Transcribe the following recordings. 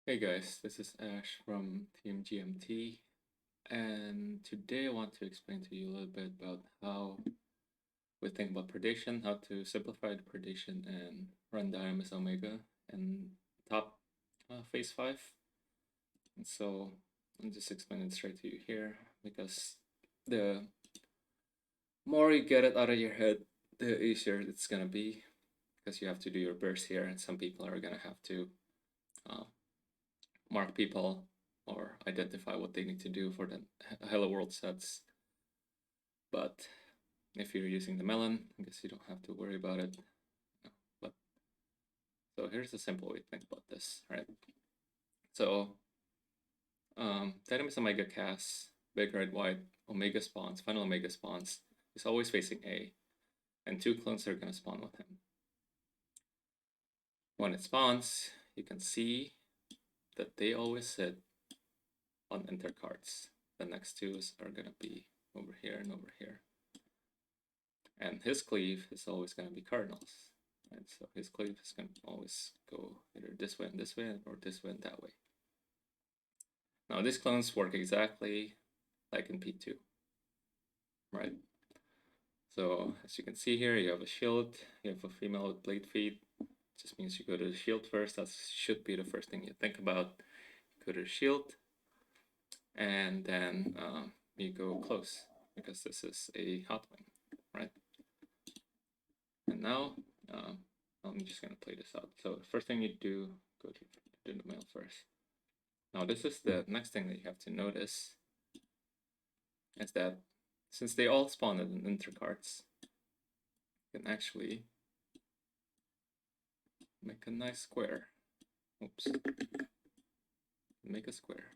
Hey guys, this is Ash from Team GMT, and today I want to explain to you a little bit about how we think about predation, how to simplify the predation and run Dynamis Omega in top phase 5. And so I'll just explain it straight to you here because the more you get it out of your head, the easier it's gonna be because you have to do your burst here, and some people are gonna have to uh, mark people or identify what they need to do for the Hello World sets. But if you're using the melon, I guess you don't have to worry about it. But so here's a simple way to think about this, right? So Dynamis Omega casts big red white Omega spawns, final Omega spawns is always facing A, and 2 clones are gonna spawn with him. When it spawns, you can see that they always sit on enter cards. The next 2 are gonna be over here and over here. And his cleave is always going to be cardinals, right? So his cleave is going to always go either this way and this way, or this way and that way. Now these clones work exactly like in P2, right? So as you can see here, you have a shield, you have a female with blade feet. Just means you go to the shield first. That should be the first thing you think about. Go to the shield, and then you go close, because this is a hot wing, right? And now I'm just gonna play this out. So the first thing you do, go to the mail first. Now this is the next thing that you have to notice, is that since they all spawn in intercards, you can actually make a nice square. Oops. Make a square.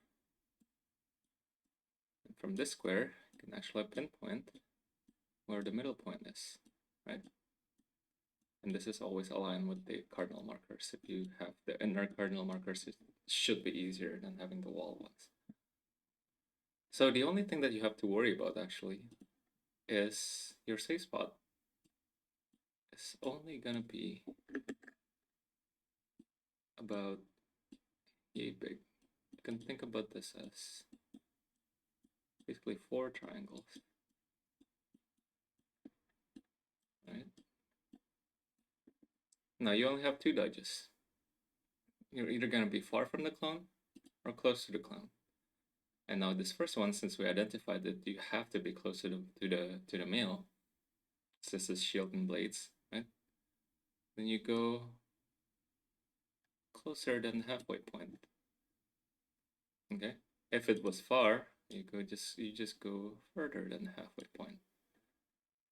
And from this square, you can actually pinpoint where the middle point is, right? And this is always aligned with the cardinal markers. If you have the inner cardinal markers, it should be easier than having the wall ones. So the only thing that you have to worry about actually is your safe spot is only gonna be about yay big. You can think about this as basically 4 triangles, right? Now you only have 2 dodges. You're either gonna be far from the clone or close to the clone. And now this first one, since we identified that you have to be closer to the male, since this is shield and blades, right? Then you go closer than the halfway point. Okay? If it was far, you just go further than the halfway point.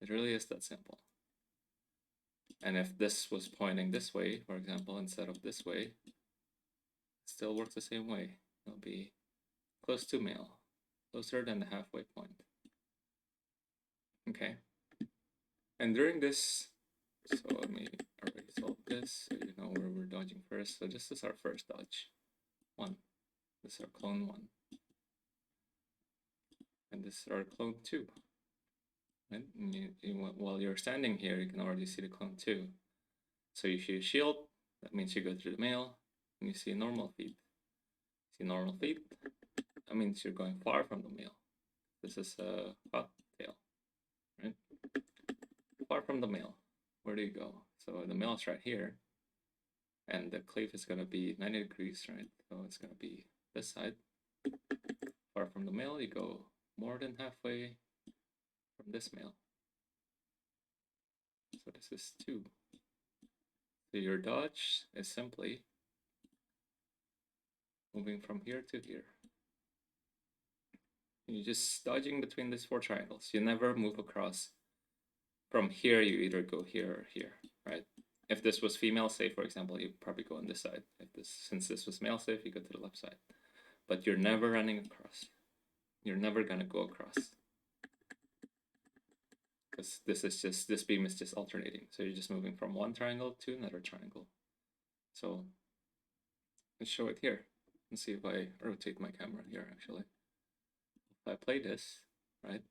It really is that simple. And if this was pointing this way, for example, instead of this way, it still works the same way. It'll be close to male, closer than the halfway point. Okay. And during this, so let me already solve this so you know where we're dodging first. So this is our first dodge. 1. This is our clone 1. And this is our clone 2. Right? While you're standing here, you can already see the clone 2. So you see a shield, that means you go through the male, and you see normal feet. See normal feet, that means you're going far from the male. This is a hot tail, right? Far from the male, where do you go? So the male is right here, and the cleave is going to be 90 degrees, right? So it's going to be this side. Far from the male, you go more than halfway from this male. So this is 2. So your dodge is simply moving from here to here. You're just dodging between these 4 triangles. You never move across. From here, you either go here or here, right? If this was female safe, for example, you probably go on this side. Since this was male safe, you go to the left side. But you're never running across. You're never gonna go across, because this beam is just alternating. So you're just moving from one triangle to another triangle. So let's show it here. Let's see if I rotate my camera here, actually. If I play this, right?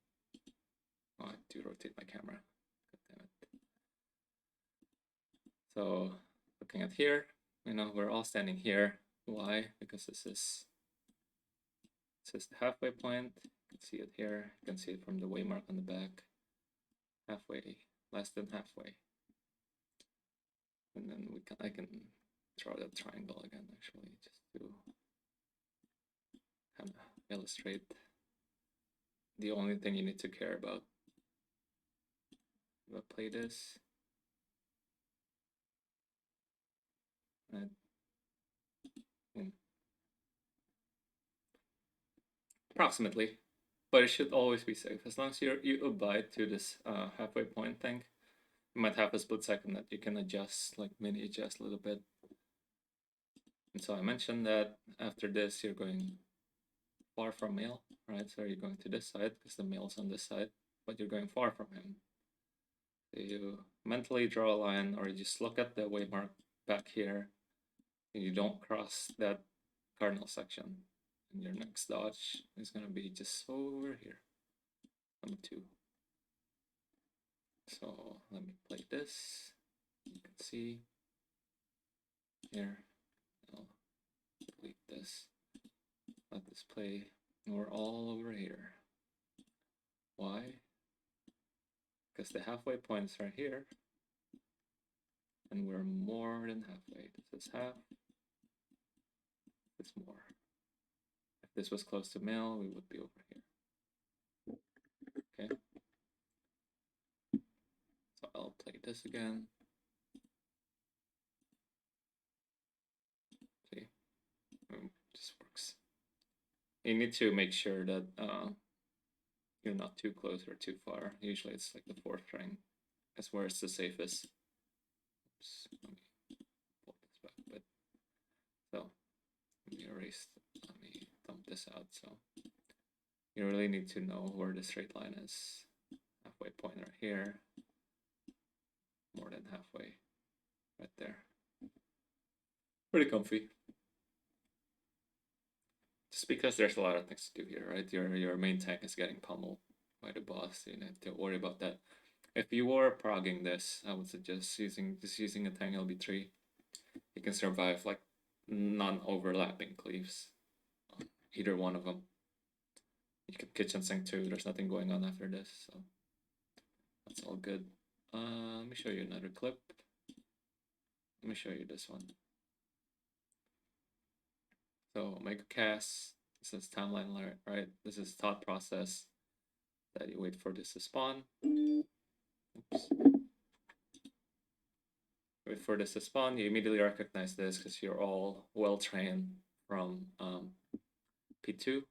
Oh, I do rotate my camera. God damn it. So looking at here, you know, we're all standing here. Why? Because this is the halfway point. You can see it here. You can see it from the waymark on the back. Halfway, less than halfway. And then I can draw that triangle again, actually, just to kind of illustrate the only thing you need to care about. If I play this, right? Approximately, but it should always be safe as long as you abide to this halfway point thing. You might have a split second that you can adjust, like mini adjust a little bit. And so I mentioned that after this you're going far from male, right? So you're going to this side because the male's on this side, but you're going far from him. So you mentally draw a line, or you just look at the waymark back here, and you don't cross that cardinal section. And your next dodge is going to be just over here, number 2. So let me play this. You can see here. I'll delete this. Let this play. We're all over here. Why? Because the halfway points are here, and we're more than halfway. This is half. This more. If this was close to male, we would be over here. Okay. So I'll play this again. See, this works. You need to make sure that you're not too close or too far. Usually it's like the 4th string. That's where it's the safest. Oops, let me pull this back a bit. So let me erase. Let me dump this out. So you really need to know where the straight line is. Halfway point right here. More than halfway, right there. Pretty comfy. Just because there's a lot of things to do here, right? Your main tank is getting pummeled by the boss. So you don't have to worry about that. If you were progging this, I would suggest using a tank LB3. You can survive like non-overlapping cleaves. Either one of them. You can kitchen sink too. There's nothing going on after this, so that's all good. Let me show you another clip. Let me show you this one. So make a cast. This is timeline, right? This is thought process that you wait for this to spawn. Oops. Wait for this to spawn. You immediately recognize this because you're all well trained from P2.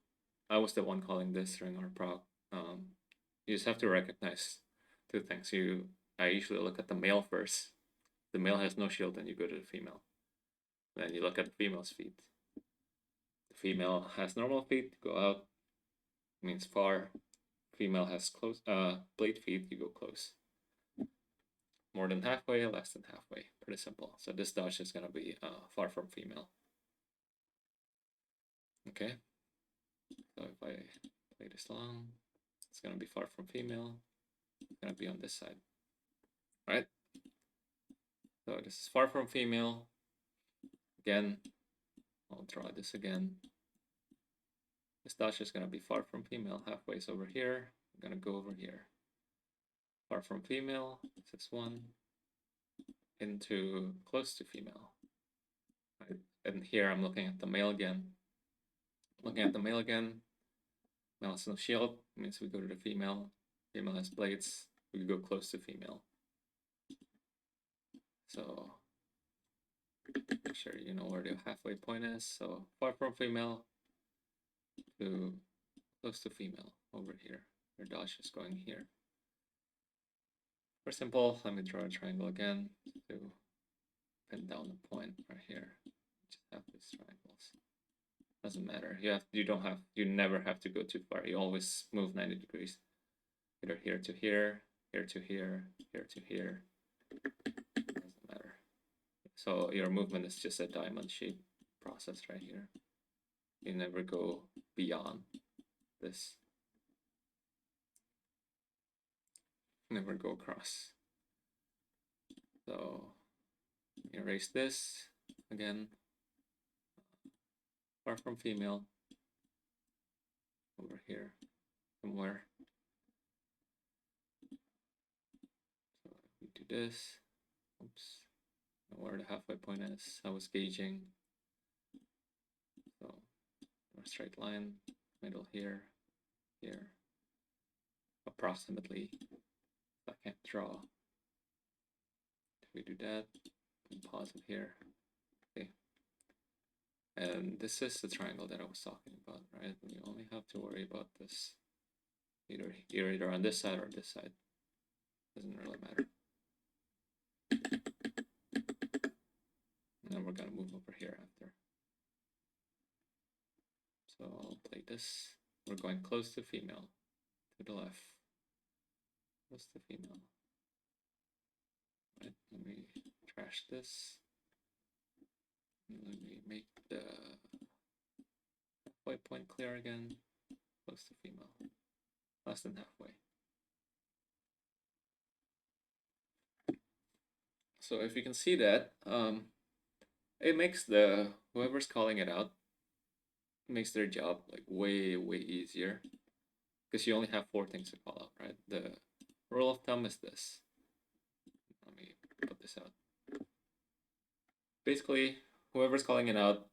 I was the one calling this during our prog. You just have to recognize 2 things. I usually look at the male first. The male has no shield, then you go to the female. Then you look at the female's feet. The female has normal feet, go out, means far. Female has close blade feet, you go close. More than halfway, less than halfway. Pretty simple. So this dodge is gonna be far from female. Okay. So if I play this long, it's gonna be far from female. It's gonna be on this side. Right? So this is far from female. Again, I'll draw this again. This dodge is gonna be far from female. Halfway is over here. I'm gonna go over here. Far from female, this is 1. Into close to female. Right? And here I'm looking at the male again. Looking at the male again. Male has no shield, means we go to the female. Female has blades, we go close to female. So make sure you know where the halfway point is. So far from female to close to female over here. Your dodge is going here. For simple, let me draw a triangle again to pin down the point right here. Just have these triangles. Doesn't matter. You never have to go too far. You always move 90 degrees. Either here to here, here to here, here to here. Doesn't matter. So your movement is just a diamond shape process right here. You never go beyond this. Never go across. So erase this again. far from female, over here somewhere. So we do this. Oops. Where the halfway point is, I was gauging. So a straight line, middle here, here, approximately. I can't draw. If we do that, pause it here. Okay. And this is the triangle that I was talking about, right? We only have to worry about this. Either on this side or this side. Doesn't really matter. And then we're gonna move over here after. So I'll play this. We're going close to female, to the left. Close to female. Right, let me trash this. And let me make the halfway point clear again. Close to female. Less than halfway. So if you can see that, it makes whoever's calling it out, makes their job like way easier, because you only have 4 things to call out, right? The rule of thumb is this. Let me put this out. Basically, whoever's calling it out,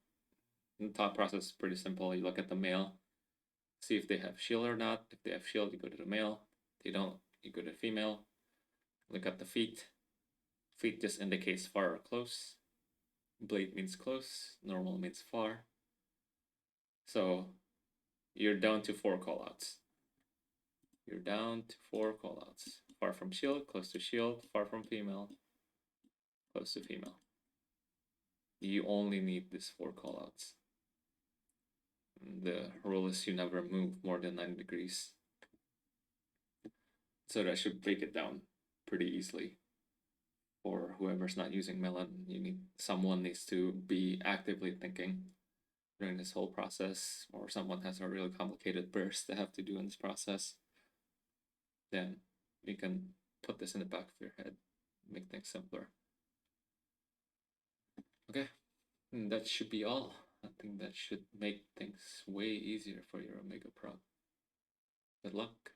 the thought process is pretty simple. You look at the male, see if they have shield or not. If they have shield, you go to the male. If they don't, you go to the female. Look at the feet. Feet just indicates far or close. Blade means close. Normal means far. So you're down to 4 callouts. You're down to 4 callouts. Far from shield, close to shield, far from female, close to female. You only need these 4 callouts. The rule is you never move more than 90 degrees. So that should break it down pretty easily. For whoever's not using melon, someone needs to be actively thinking during this whole process, or someone has a really complicated burst they have to do in this process. Then you can put this in the back of your head, make things simpler. Okay, and that should be all. I think that should make things way easier for your Omega Pro. Good luck.